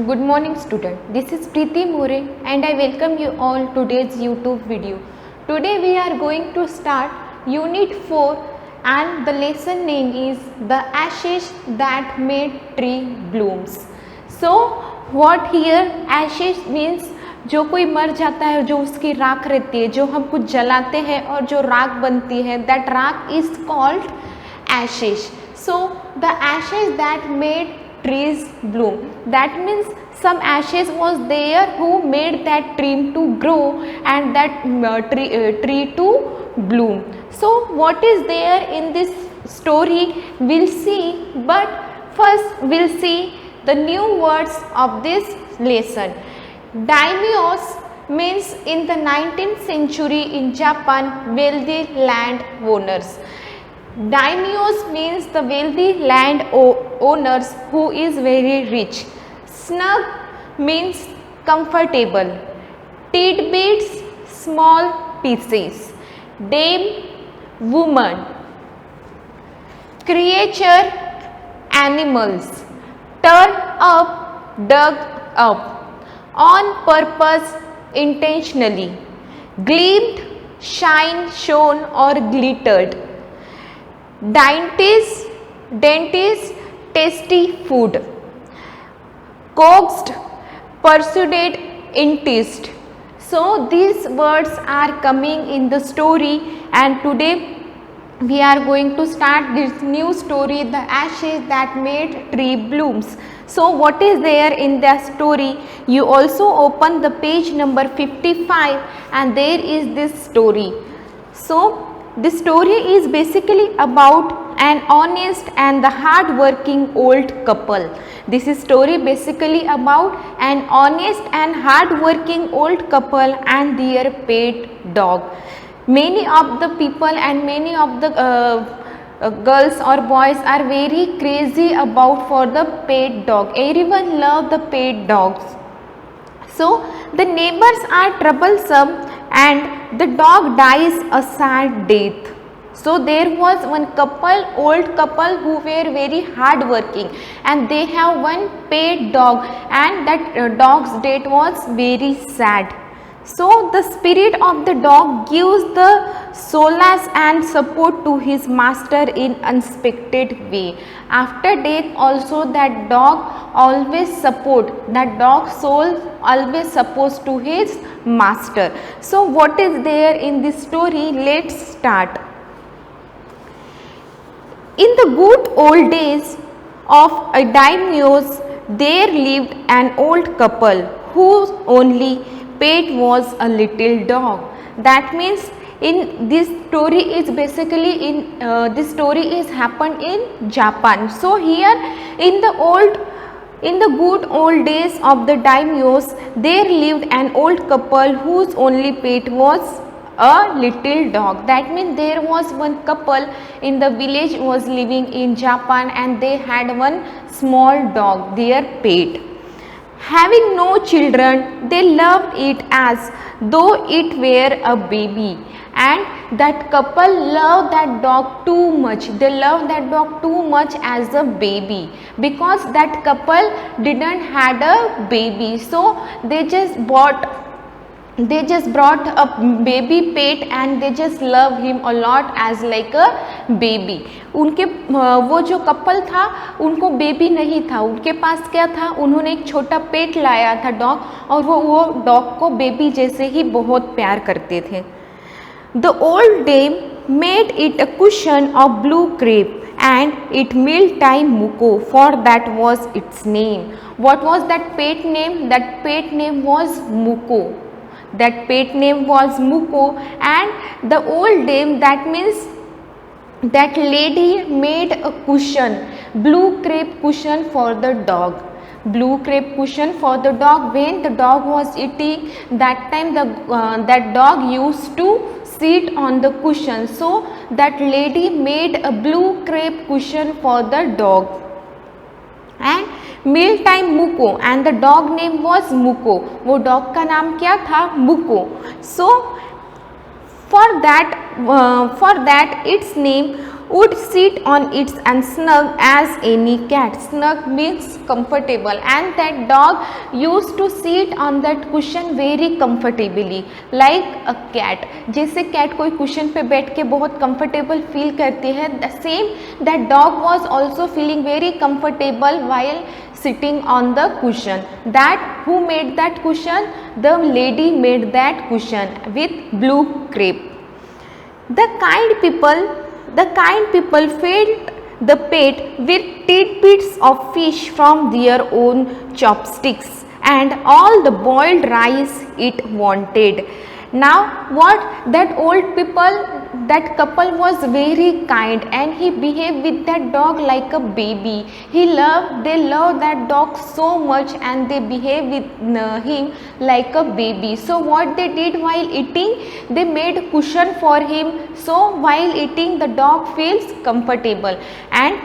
Good morning student. This is Preeti More and I welcome you all today's YouTube video. Today we are going to start Unit 4 and the lesson name is The Ashes That Made Tree Blooms. So what here ashes means जो कोई मर जाता है, जो उसकी राख रहती है, जो हम कुछ जलाते हैं और जो राख बनती है, that राख is called ashes. So the ashes that made trees bloom, that means some ashes was there who made that tree to grow and that tree to bloom. So what is there in this story we'll see, but first we'll see the new words of this lesson. Daimyos means in the 19th century in Japan, wealthy land owners. Daimyos means the wealthy land owners who is very rich. Snug means comfortable. Tidbits, small pieces. Dame, woman. Creature, animals. Turn up, dug up. On purpose, intentionally. Gleamed, shine, shone or glittered. Dentist, tasty food. Coaxed, persuaded, enticed. So these words are coming in the story and today we are going to start this new story, The Ashes That Made Tree Blooms. So what is there in the story? You also open the page number 55 and there is this story. So this story is basically about an honest and the hard-working old couple. This is story basically about an honest and hard-working old couple and their pet dog. Many of the people and many of the girls or boys are very crazy about for the pet dog. Everyone love the pet dogs. So the neighbors are troublesome and the dog dies a sad death. So there was one old couple who were very hard working and they have one pet dog and that dog's death was very sad. So the spirit of the dog gives the solace and support to his master in unexpected way. After death also that dog always support, that dog soul always supports to his master. So what is there in this story? Let's start. In the good old days of a daimyos, there lived an old couple whose only pet was a little dog. That means in this story is basically in this story is happened in Japan. So here in the good old days of the daimyos, there lived an old couple whose only pet was a little dog. That means there was one couple in the village was living in Japan and they had one small dog, their pet. Having no children, they loved it as though it were a baby, and that couple loved that dog too much. They loved that dog too much as a baby because that couple didn't had a baby. So they just brought a baby pet and they just love him a lot as like a baby. उनके वो जो couple था उनको baby नहीं था, उनके पास क्या था, उन्होंने एक छोटा पेट लाया था डॉग और वो डॉग को बेबी जैसे ही बहुत प्यार करते थे. The old dame made it a cushion of blue crepe and it mealtime Muko, for that was its name. What was that pet name? That pet name was Muko. That pet name was Muko and the old dame, that means that lady made a cushion, blue crepe cushion for the dog. Blue crepe cushion for the dog. When the dog was eating, that time that dog used to sit on the cushion. So that lady made a blue crepe cushion for the dog. And mealtime Muko and the dog name was Muko. वो dog का नाम क्या था? Muko. So for that its name would sit on it and snug as any cat. Snug means comfortable, and that dog used to sit on that cushion very comfortably like a cat. जैसे cat कोई cushion पे बैठ के बहुत comfortable feel करती है, the same that dog was also feeling very comfortable while sitting on the cushion. That who made that cushion? The lady made that cushion with blue crepe. The kind people fed the pet with tidbits of fish from their own chopsticks and all the boiled rice it wanted. Now what, that old people, that couple was very kind and he behaved with that dog like a baby. They love that dog so much and they behave with him like a baby. So what they did while eating, they made cushion for him, so while eating the dog feels comfortable. And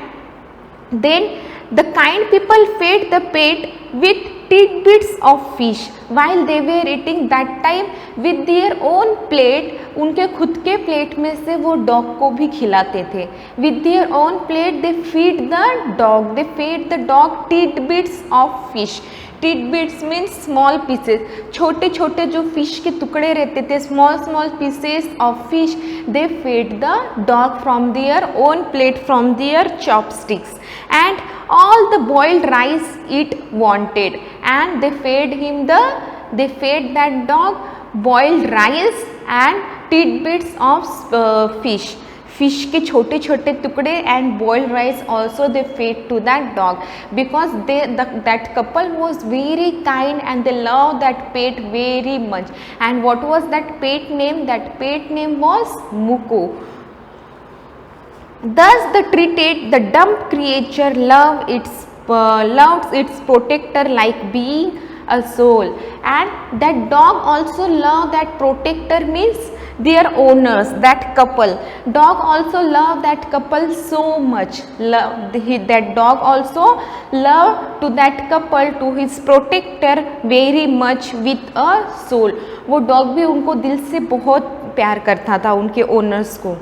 then the kind people fed the pet with tidbits of fish while they were eating. That time with their own plate, उनके खुद के plate में से वो dog को भी खिलाते थे. With their own plate they feed the dog, they fed the dog tidbits of fish. Tidbits means small pieces, छोटे छोटे जो fish के टुकड़े रहते थे, small pieces of fish they fed the dog from their own plate, from their chopsticks. And all the boiled rice it wanted, and they fed that dog boiled rice and tidbits of fish के छोटे छोटे टुकड़े and boiled rice also they fed to that dog, because that couple was very kind and they love that pet very much. And what was that pet name? That pet name was Muko. Thus the dumb creature loved its protector like being a soul. And that dog also loved that protector, means their owners, that couple. Dog also loved that couple so much. That dog also loved to that couple, to his protector very much with a soul. वो dog भी उनको दिल से बहुत प्यार करता था उनके owners को.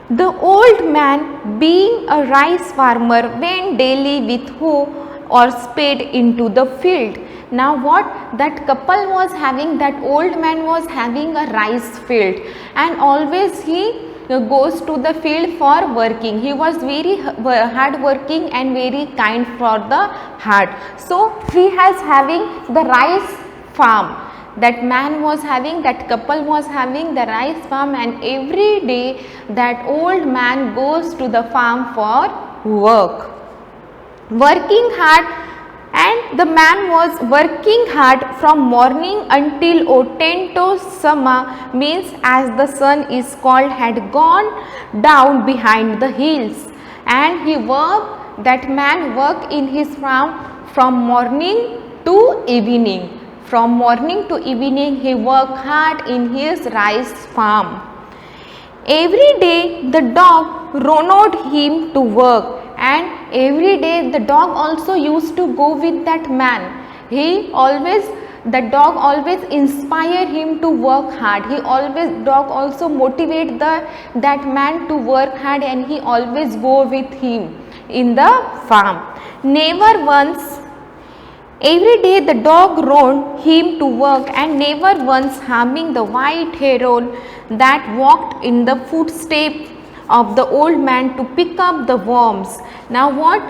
The old man, being a rice farmer, went daily with hoe or spade into the field. Now what, that couple was having, that old man was having a rice field, and always he goes to the field for working. He was very hard working and very kind for the heart. So he has having the rice farm. That man was having, that couple was having the rice farm, and every day that old man goes to the farm for working hard. And the man was working hard from morning until Otento Sama, means as the sun is called, had gone down behind the hills. And that man worked in his farm from morning to evening. From morning to evening he worked hard in his rice farm. Every day the dog rode him to work, and every day the dog also used to go with that man. The dog always inspire him to work hard. Dog also motivate that man to work hard, and he always go with him in the farm. Every day the dog rode him to work, and never once harming the white heron that walked in the footsteps of the old man to pick up the worms. Now what?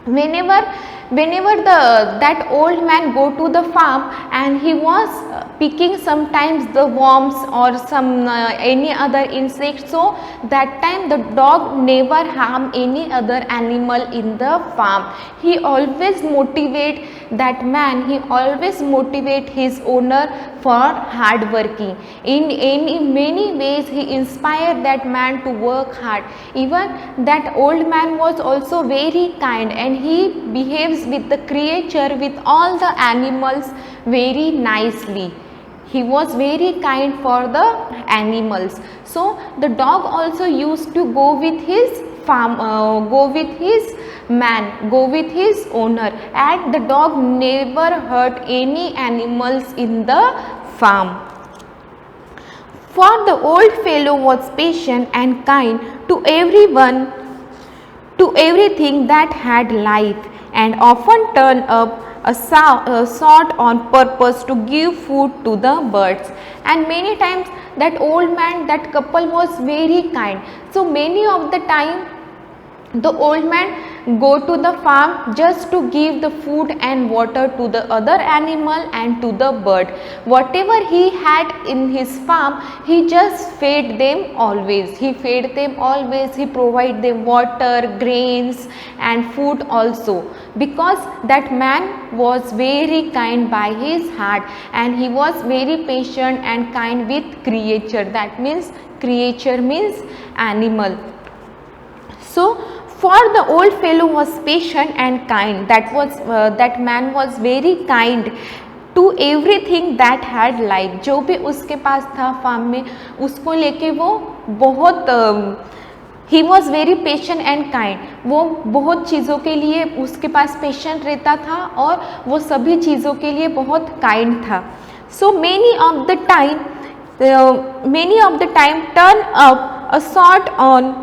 Whenever that old man go to the farm and he was picking sometimes the worms or some any other insect, so that time the dog never harm any other animal in the farm. He always motivate that man, he always motivate his owner for hard working. In many ways he inspired that man to work hard. Even that old man was also very kind, and he behaves with the creature, with all the animals very nicely. He was very kind for the animals. So the dog also used to go with his farm, go with his man, go with his owner, and the dog never hurt any animals in the farm. For the old fellow was patient and kind to everyone, to everything that had life, and often turned up a sort on purpose to give food to the birds. And many times that old man, that couple was very kind. So many of the time the old man go to the farm just to give the food and water to the other animal and to the bird. Whatever he had in his farm, he just fed them always. He fed them always. He provide them water, grains and food also, because that man was very kind by his heart, and he was very patient and kind with creature. That means creature means animal. So for the old fellow was patient and kind, that man was very kind to everything that had life. जो भी उसके पास था farm में, उसको लेके वो बहुत he was very patient and kind. वो बहुत चीज़ों के लिए उसके पास पेशेंट रहता था और वो सभी चीज़ों के लिए बहुत काइंड था. So many of the time turn up a sort on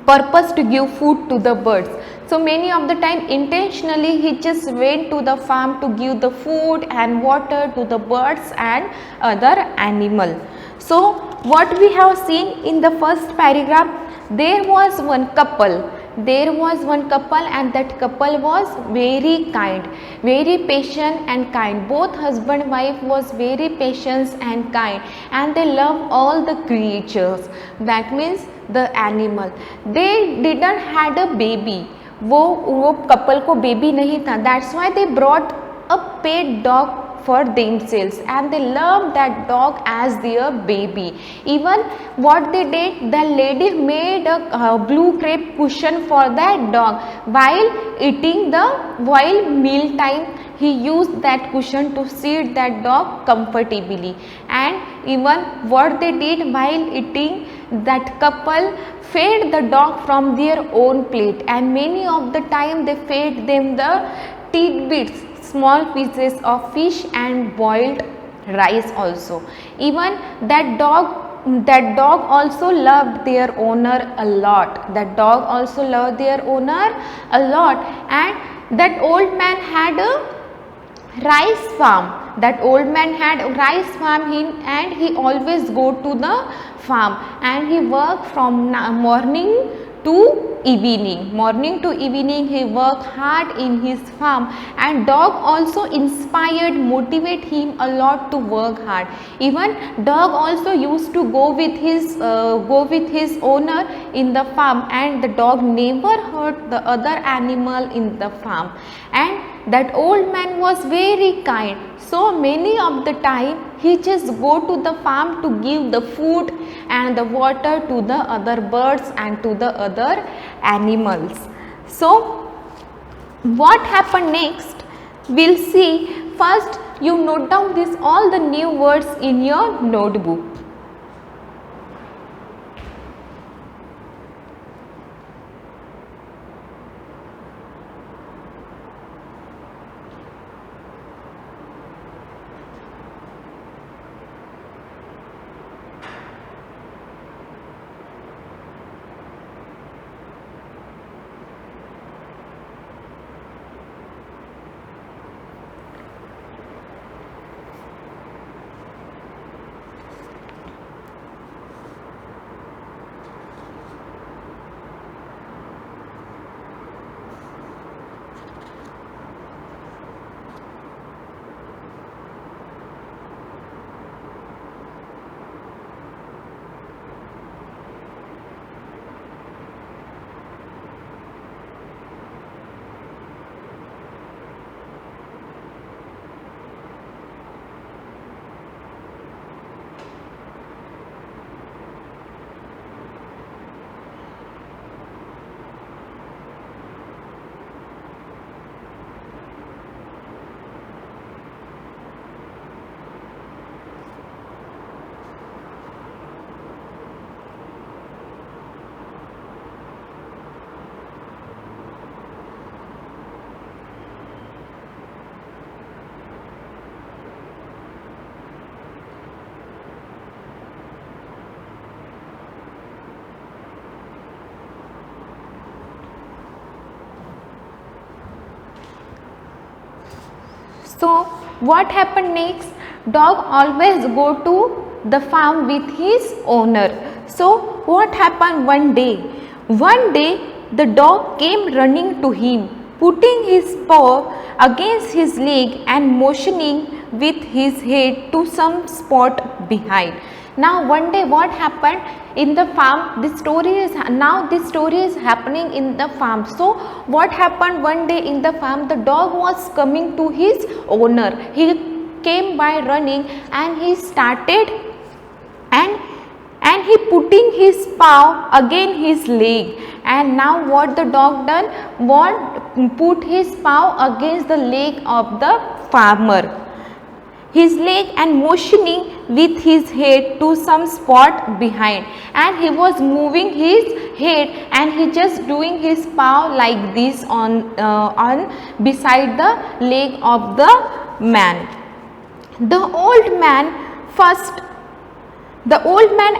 purpose to give food to the birds. So many of the time intentionally he just went to the farm to give the food and water to the birds and other animal. So what we have seen in the first paragraph, there was one couple and that couple was very kind, very patient and kind. Both husband wife was very patient and kind, and they love all the creatures, that means the animal. They didn't had a baby. वो couple को baby नहीं था. That's why they brought a pet dog for themselves, and they loved that dog as their baby. Even what they did, the lady made a blue crepe cushion for that dog. While meal time, he used that cushion to sit that dog comfortably. And even what they did while eating, that couple fed the dog from their own plate, and many of the time they fed them the tidbits, small pieces of fish and boiled rice also. Even that dog also loved their owner a lot. That dog also loved their owner a lot. And that old man had a rice farm. And he always go to the farm, and he work from morning to evening. He work hard in his farm, and dog also motivate him a lot to work hard. Even dog also used to go with his owner in the farm, and the dog never hurt the other animal in the farm. And that old man was very kind. So many of the time he just go to the farm to give the food and the water to the other birds and to the other animals. So what happened next, we'll see. First you note down all the new words in your notebook. So what happened next? Dog always go to the farm with his owner. So what happened one day? One day the dog came running to him, putting his paw against his leg and motioning with his head to some spot behind. Now one day what happened in the farm? This story is happening in the farm. So what happened one day in the farm? The dog was coming to his owner. He came by running and he started and he putting his paw against his leg. And now what the dog done? What put his paw against the leg of the farmer, his leg, and motioning with his head to some spot behind, and he was moving his head and he just doing his paw like this on beside the leg of the man. The old man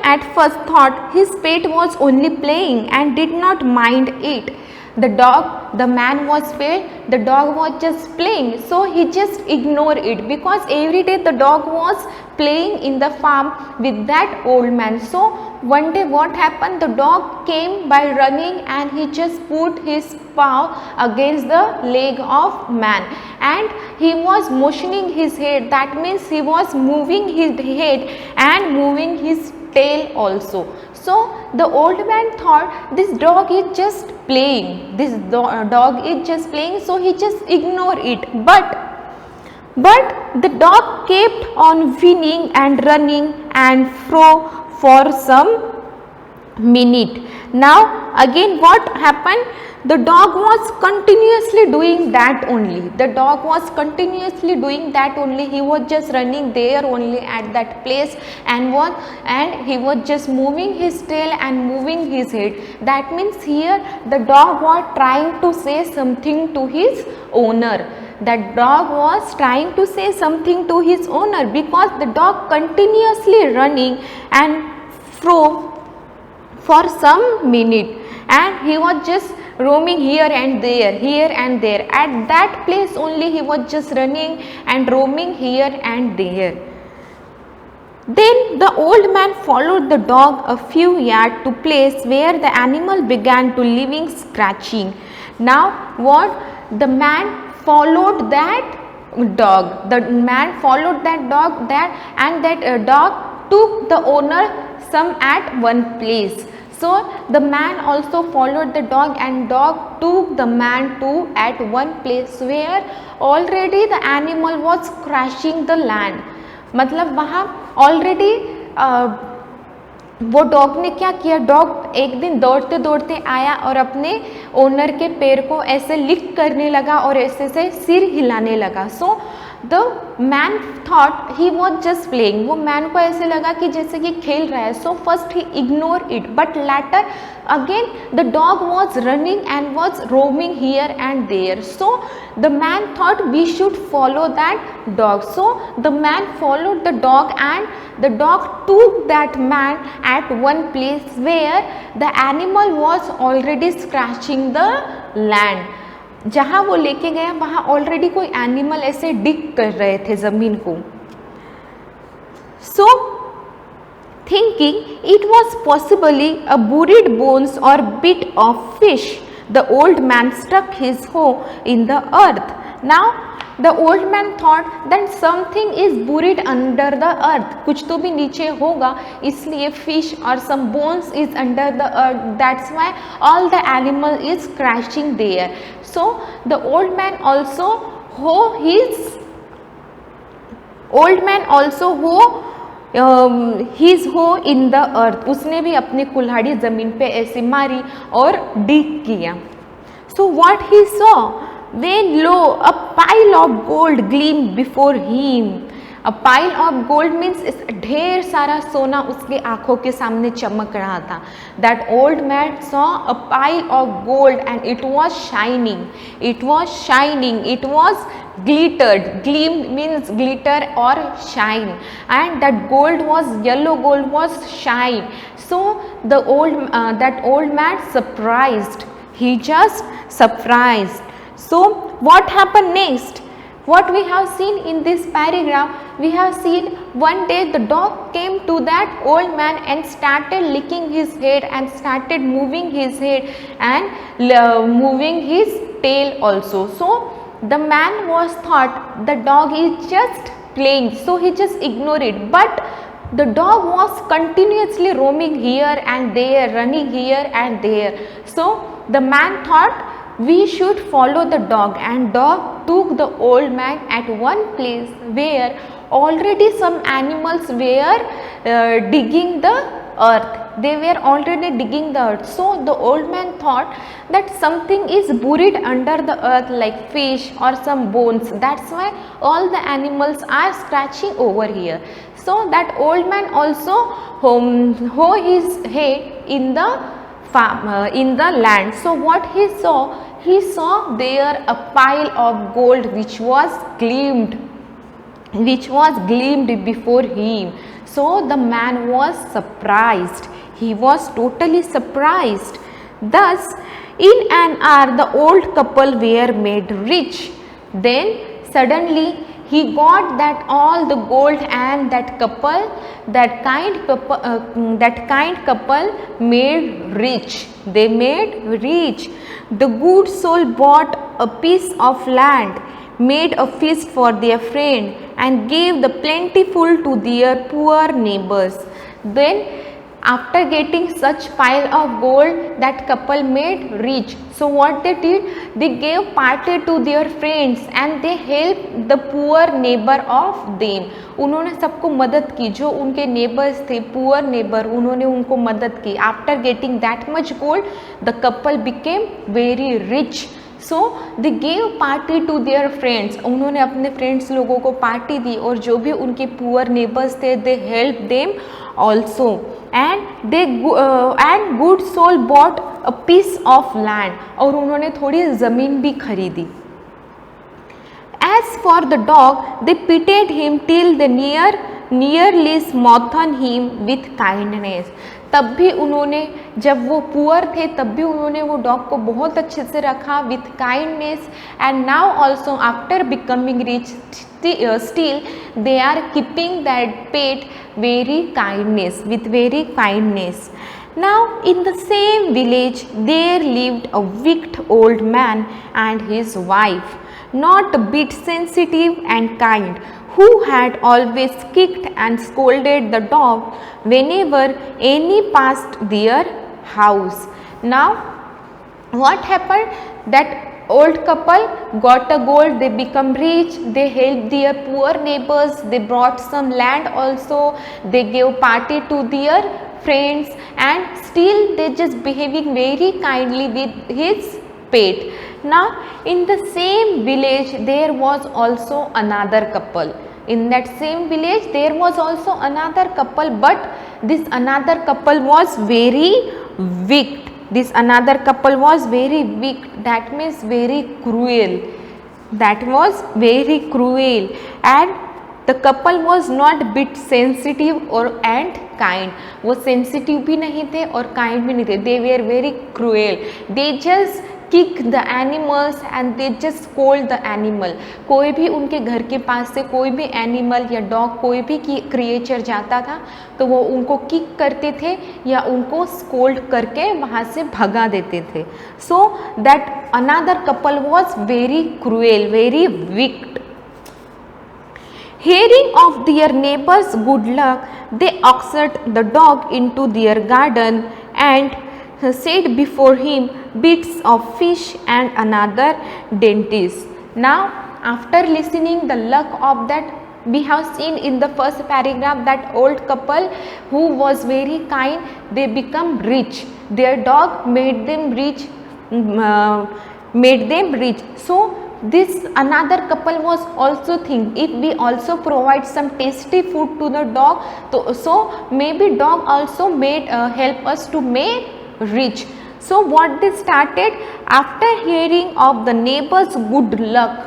at first thought his pet was only playing and did not mind it. The man was failed, the dog was just playing, so he just ignored it, because every day the dog was playing in the farm with that old man. So one day what happened? The dog came by running and he just put his paw against the leg of man, and he was motioning his head. That means he was moving his head and moving his tail also. So the old man thought this dog is just playing, so he just ignored it. But the dog kept on whinnying and running and fro for some minute. Now again what happened? The dog was continuously doing that only. He was just running there only at that place, and he was just moving his tail and moving his head. That means here the dog was trying to say something to his owner. That dog was trying to say something to his owner, because the dog continuously running and fro for some minute, and he was just roaming here and there. At that place only he was just running and roaming here and there. Then the old man followed the dog a few yards to place where the animal began to living scratching. Now what? The man followed that dog. And that dog took the owner some at one place. So the man also followed the dog, and dog took the man to at one place where already the animal was scratching the land. मतलब वहाँ already वो dog ने क्या किया? Dog एक दिन दौड़ते दौड़ते आया और अपने ओनर के पैर को ऐसे लिक करने लगा और ऐसे से सिर हिलाने लगा. So the man thought he was just playing. वो मैन को ऐसे लगा कि जैसे कि खेल रहा है. So first he ignore it, but later again the dog was running and was roaming here and there. So the man thought we should follow that dog. So the man followed the dog and the dog took that man at one place where the animal was already scratching the land. जहाँ वो लेके गया वहाँ already कोई animal ऐसे डिग कर रहे थे ज़मीन को. सो thinking it was possibly a buried bones or bit of fish, the old man stuck his hoe in the earth. Now the old man thought that something is buried under the earth. कुछ तो भी नीचे होगा, इसलिए fish or some bones is under the earth. That's why all the animal is crashing there. So the old man also hoe his hoe in the earth. उसने भी अपनी कुल्हाड़ी जमीन पे ऐसे मारी और dig किया. So what he saw? When lo, a pile of gold gleamed before him. A pile of gold means ढेर सारा सोना उसके आँखों के सामने चमक रहा था. That old man saw a pile of gold and it was shining. It was glittered. Gleam means glitter or shine, and that gold was yellow gold was shine. So that old man surprised. He just surprised. So what happened next? What we have seen in this paragraph, we have seen one day the dog came to that old man and started licking his head and started moving his head and moving his tail also. So the man was thought the dog is just playing, so he just ignored it, but the dog was continuously roaming here and there, running here and there. So the man thought we should follow the dog, and dog took the old man at one place where already some animals were digging the earth. They were already digging the earth. So the old man thought that something is buried under the earth like fish or some bones. That's why all the animals are scratching over here. So that old man also hoe his hay in the farm, in the land. So what he saw there a pile of gold which was gleamed before him. So the man was surprised. He was totally surprised. Thus, in an hour, the old couple were made rich. Then suddenly he got that all the gold, and that kind couple made rich. They made rich. The good soul bought a piece of land, made a feast for their friend, and gave the plentiful to their poor neighbors. Then after getting such pile of gold, that couple made rich. So what they did, they gave party to their friends and they helped the poor neighbor of them. उन्होंने सबको मदद की, जो उनके neighbours थे, poor neighbour, उन्होंने उनको मदद की. After getting that much gold, the couple became very rich. So they gave party to their friends. उन्होंने अपने फ्रेंड्स लोगों को पार्टी दी, और जो भी उनके पुअर नेबर्स थे, they help them also. And good soul bought a piece of land. और उन्होंने थोड़ी ज़मीन भी खरीदी. As for the dog, they pitied him till they nearly smothered him with kindness. तब भी उन्होंने, जब वो पुअर थे तब भी उन्होंने वो डॉग को बहुत अच्छे से रखा with kindness. And now also after becoming rich still they are keeping that pet with very kindness. Now in the same village there lived a wicked old man and his wife, not a bit sensitive and kind, who had always kicked and scolded the dog whenever any passed their house. Now what happened, that old couple got a gold, they become rich, they helped their poor neighbors, they brought some land also, they gave party to their friends, and still they just behaving very kindly with his pet. Now in the same village there was also another couple. In that same village there was also another couple, but this another couple was very wicked. This another couple was very wicked, that means very cruel. That was very cruel. And the couple was not bit sensitive or and kind. वो sensitive भी नहीं थे और kind भी नहीं थे. They were very cruel. They just kick the animals and they just scold the animal. कोई भी उनके घर के पास से कोई भी एनिमल या डॉग, कोई भी क्रिएचर जाता था तो वो उनको किक करते थे या उनको स्कोल्ड करके वहाँ से भगा देते थे. So that another couple was very cruel, very wicked. Hearing of their neighbor's good luck, they ushered the dog into their garden and set before him bits of fish and another dainties. Now after listening the luck of that, we have seen in the first paragraph that old couple who was very kind, they become rich. Their dog made them rich, So this another couple was also think, if we also provide some tasty food to the dog, so maybe dog also made help us to make rich. So what they started, after hearing of the neighbor's good luck,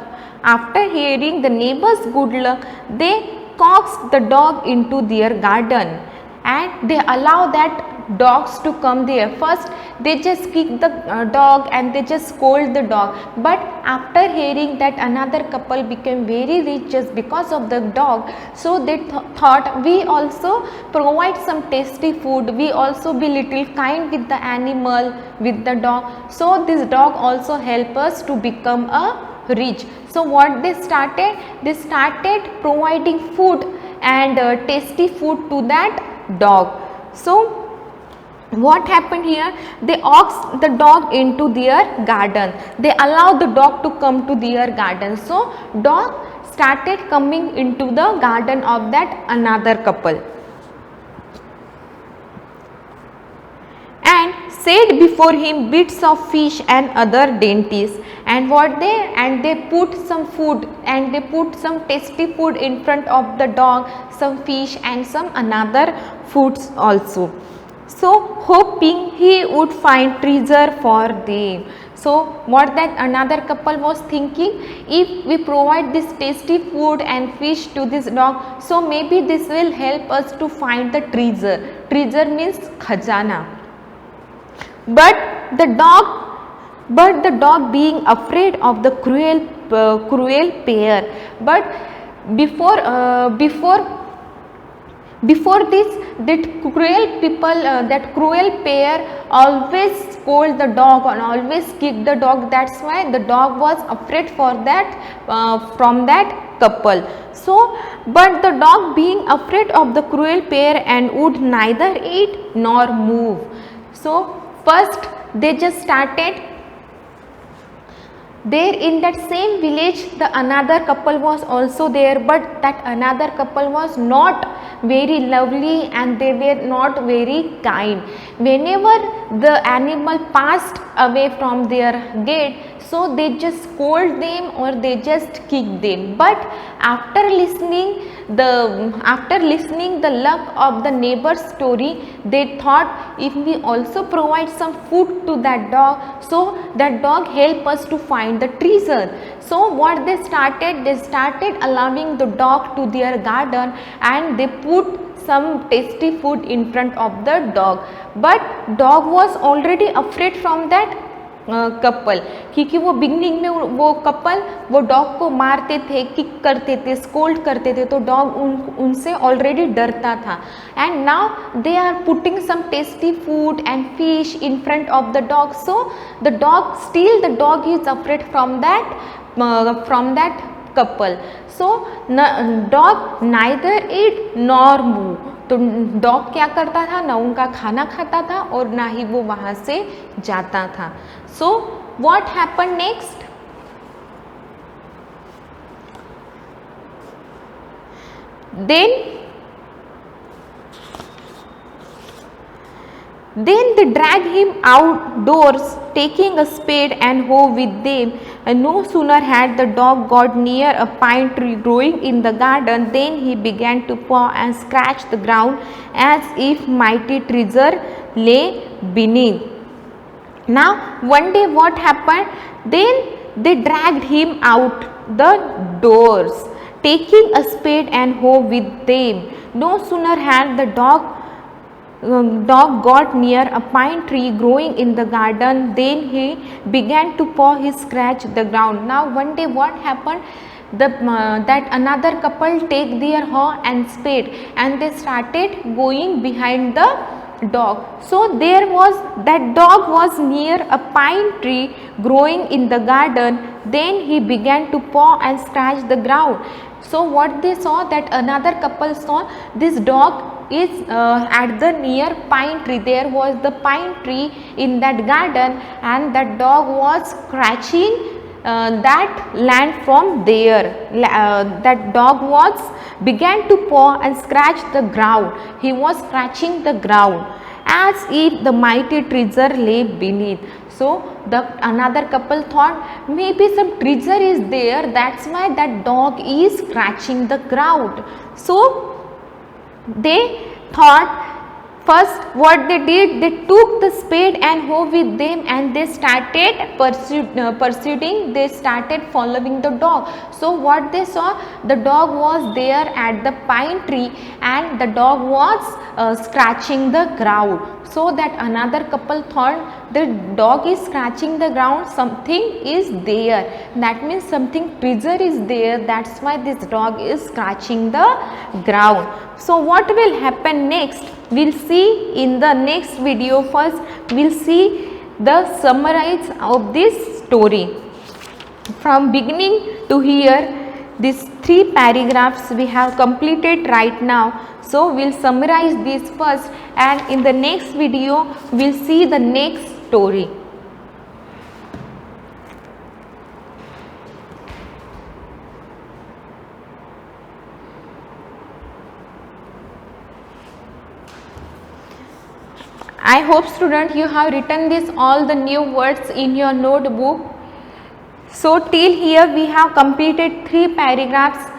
they coaxed the dog into their garden and they allow that dogs to come there. First they just kick the dog and they just scold the dog, but after hearing that another couple became very rich just because of the dog, so they thought we also provide some tasty food, we also be little kind with the animal, with the dog, so this dog also help us to become a rich. So what they started providing food and tasty food to that dog. So what happened here, they asked the dog into their garden, they allow the dog to come to their garden. So dog started coming into the garden of that another couple and set before him bits of fish and other dainties. And they put some food and they put some tasty food in front of the dog, some fish and some another foods also. So hoping he would find treasure for them. So what that another couple was thinking, if we provide this tasty food and fish to this dog, so maybe this will help us to find the treasure. Treasure means khajana. But the dog being afraid of the cruel pair. But before this, that cruel pair always scold the dog and always kick the dog. That's why the dog was afraid for that from that couple. So but the dog being afraid of the cruel pair and would neither eat nor move. So first they just started there in that same village. The another couple was also there, but that another couple was not very lovely and they were not very kind. Whenever the animal passed away from their gate, so they just scold them or they just kick them. But after listening the luck of the neighbor's story, they thought if we also provide some food to that dog, so that dog help us to find the treasure. So what they started allowing the dog to their garden and they put some tasty food in front of the dog. But dog was already afraid from that couple, क्योंकि वो beginning में वो couple वो dog को मारते थे, kick करते थे, स्कोल्ड करते थे, तो डॉग उनसे ऑलरेडी डरता था. And now they are putting some tasty food and fish in front of the dog. So the dog is afraid from that couple. So dog neither eat nor move. तो dog क्या करता था, ना उनका खाना खाता था और ना ही वो वहाँ से जाता था. So what happened next? Then they drag him outdoors, taking a spade and hoe with them. And no sooner had the dog got near a pine tree growing in the garden, then he began to paw and scratch the ground as if mighty treasure lay beneath. Now one day what happened? Then they dragged him out the doors, taking a spade and hoe with them. No sooner had the dog got near a pine tree growing in the garden, then he began to paw his scratch the ground. Now one day what happened, that another couple take their hoe and spade and they started going behind the dog. So that dog was near a pine tree growing in the garden, then he began to paw and scratch the ground. So what they saw, that another couple saw, this dog is at the near pine tree. There was the pine tree in that garden and that dog was scratching that land from there. That dog began to paw and scratch the ground. He was scratching the ground as if the mighty treasure lay beneath. So another couple thought maybe some treasure is there, that's why that dog is scratching the ground. So they thought First, what they did, they took the spade and hoe with them, and they started pursuing, they started following the dog. So what they saw, the dog was there at the pine tree, and the dog was scratching the ground. So that another couple thought the dog is scratching the ground, something is there, that means something treasure is there, that's why this dog is scratching the ground. So what will happen next, we'll see in the next video. First we'll see the summarize of this story from beginning to here. These 3 paragraphs we have completed right now. So we'll summarize this first, and in the next video we'll see the next story. I hope student you have written this all the new words in your notebook. So till here we have completed 3 paragraphs,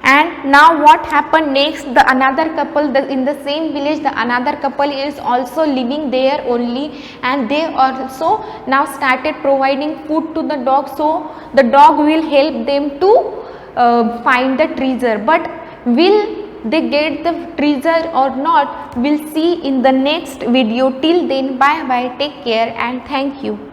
and now what happened next, the another couple in the same village, the another couple is also living there only, and they also now started providing food to the dog. So the dog will help them to find the treasure, but will they get the treasure or not, we'll see in the next video. Till then, bye bye, take care and thank you.